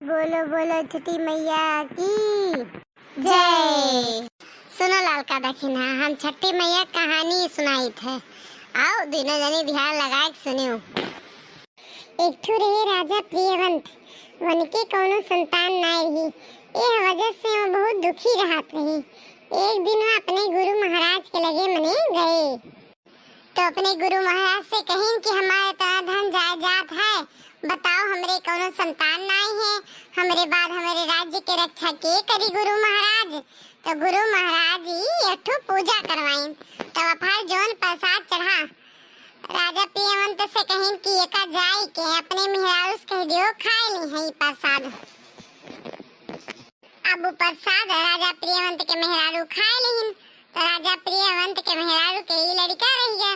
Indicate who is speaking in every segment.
Speaker 1: बोलो बोलो छठी मैया की जय। सुनो लालका दखिना, हम छठी मैया कहानी सुनाई थे। आओ दिनों जनी ध्यान लगा के सुनियो। एक ठो रहे राजा प्रियवंत, उनके कोनो संतान ना रही। ए वजह से वो बहुत दुखी रहत रही। एक दिन वो अपने गुरु महाराज के लगे मने गए, तो अपने गुरु महाराज से कहिन कि हमारे इतना धन जायदाद है, बताओ हमरे कोनो संतान नहीं है, हमरे बाद हमारे राज्य के रक्षा के करी गुरु महाराज। तो गुरु महाराज जी एक ठो पूजा करवाइन, तो फिर जोन प्रसाद चढ़ा राजा प्रियवंत से कहिन कि एका जाई के अपने मेहरारू से कह दियो खाए ली है प्रसाद। अब प्रसाद राजा प्रियवंत के मेहरारू खाए लीन, तो राजा प्रियवंत के मेहरारू के ही लड़का रह गया।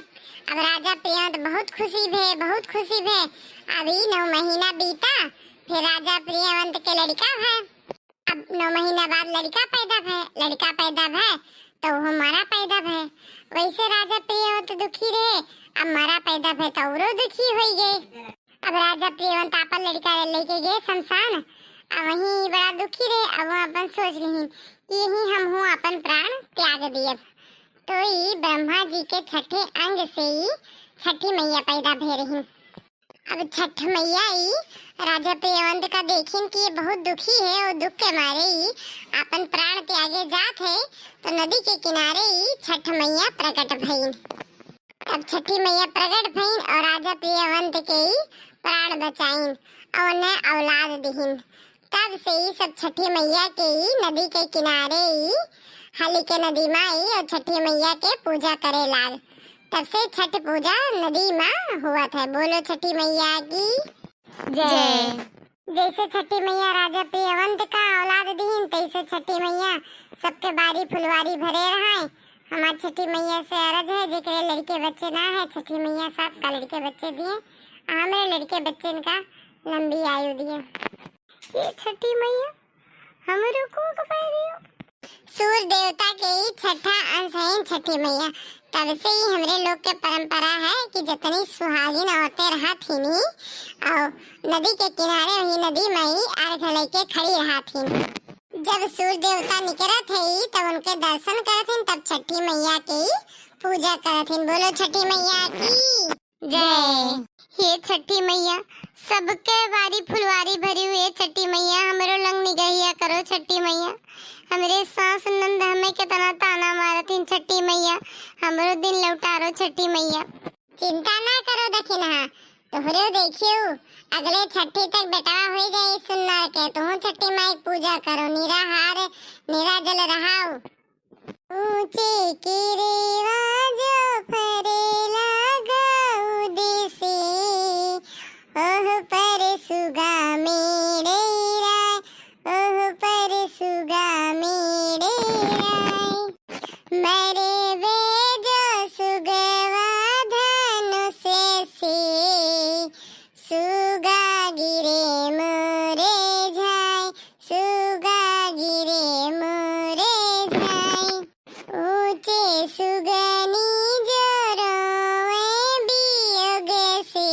Speaker 1: अब राजा प्रियवंत बहुत खुशी भे। अभी 9 महीना बीता, फिर राजा प्रियवंत के लड़का है। अब 9 महीना बाद लड़का पैदा भे, तो वो मारा पैदा भे। वैसे राजा प्रियवंत दुखी रहे, अब मारा पैदा भे तो औरो दुखी हो गए। अब राजा प्रियवंत अपन लड़का लेके गए शमशान, अब वहीं बड़ा दुखी रहे। अब वो अपन सोच रही कि यही हम हूँ अपन प्राण त्याग दिए। तो ये ब्रह्मा जी के छठे अंग से ही छठी मैया पैदा भे रही। अब छठ मैया ही राजा प्रियवंत का देखिन कि ये बहुत दुखी है और दुख के मारे ही अपन प्राण त्यागे जात है, तो नदी के किनारे ही छठ मैया प्रकट भईन। अब छठी मैया प्रकट भईन और राजा प्रियवंत के ही प्राण बचाइन और उन्हें औलाद दिहिन। तब से ही सब छठी मैया के ही नदी के किनारे ही हाली के नदी माई और छठी मैया के पूजा करे लाग। तब से छठ पूजा नदी में हुआ था। बोलो छठी मैया की जय। जैसे छठी मैया राजा प्रियवंत का औलाद दीन, तैसे छठी मैया सबके बारी फुलवारी भरे रहा। हमारे छठी मैया से अरज है जिकरे लड़के बच्चे ना है, छठी मैया सबका लड़के बच्चे दिए, हमारे लड़के बच्चे इनका लंबी आयु दिए। ये छठी मैया हमारे को कपाई दियो। सूर्य देवता के ही छठा अंश है छठी मैया। तब से ही हमरे लोग के परंपरा है कि जितनी सुहागिन औरतें रहा थी नी और नदी के किनारे वही नदी में ही अर्घ लेके खड़ी रहा थी। जब सूर्य देवता निकलत है तब उनके दर्शन करथिन, तब छठी मैया की पूजा करथिन। बोलो छठी मैया की जय। ये छठी मैया सबके बारी फुलवारी भरी हुई छठी मैया, हमरो लंग निगहिया करो छठी मैया। हमरे सास नंद हमें कितना ताना मारतीन छठी मैया, हमरो दिन लौटारो छठी मैया। चिंता ना करो दखिना, तोहरे देखियो अगले छठी तक बेटा हो जाए सुनना के, तुम छठी माई पूजा करो, निराहार निराजल रहाओ। ऊंचे की रिवाज फरेला गाऊ देसे, ओह पर सुगा मेरे राय, ओह पर सुगा मेरे राय। मेरे वेजो सुगवा धनुष से, सुगा गिरे मोरे झाय, सुगा गिरे मोरे झाय। ऊंचे सुगनी जोरोए वियोग से,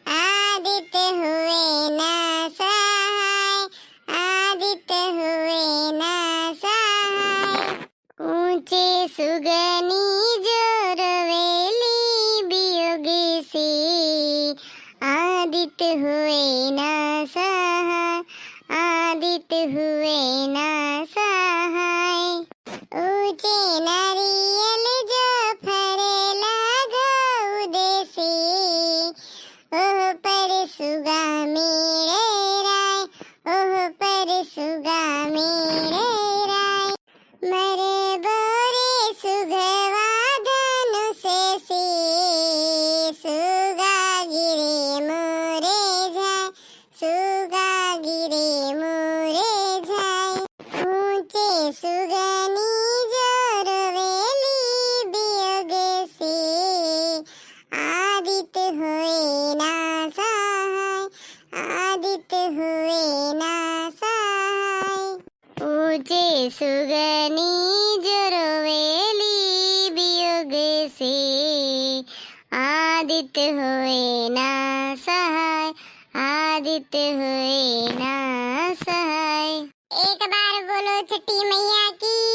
Speaker 1: आदित्य हुए ना सहाय, आदित्य हुए ना सहाय। ऊंचे सुगनी जोरवेली वियोग से, आदित्य हुए ना सहाय, आदित्य हुए ना सहाय। ऊंचे नारियल जो फरेला गाऊ देसे, ओह पर सुगा मेरे राय, ओह पर सुगा मेरे राय। मरे बोरे सुगवा धनुष से, सुगा गिरे मोरे झाय, सुगा गिरे मोरे झाय। ऊंचे सुगनी जोरवेली वियोग से, आदित्य हुए ना सहाय, आदित्य हुए ना सहाय। ऊंचे सुगनी जोरवेली वियोग से, आदित्य हुए ना सहाय, आदित्य हुए ना एक बार बोलो छठी मैया की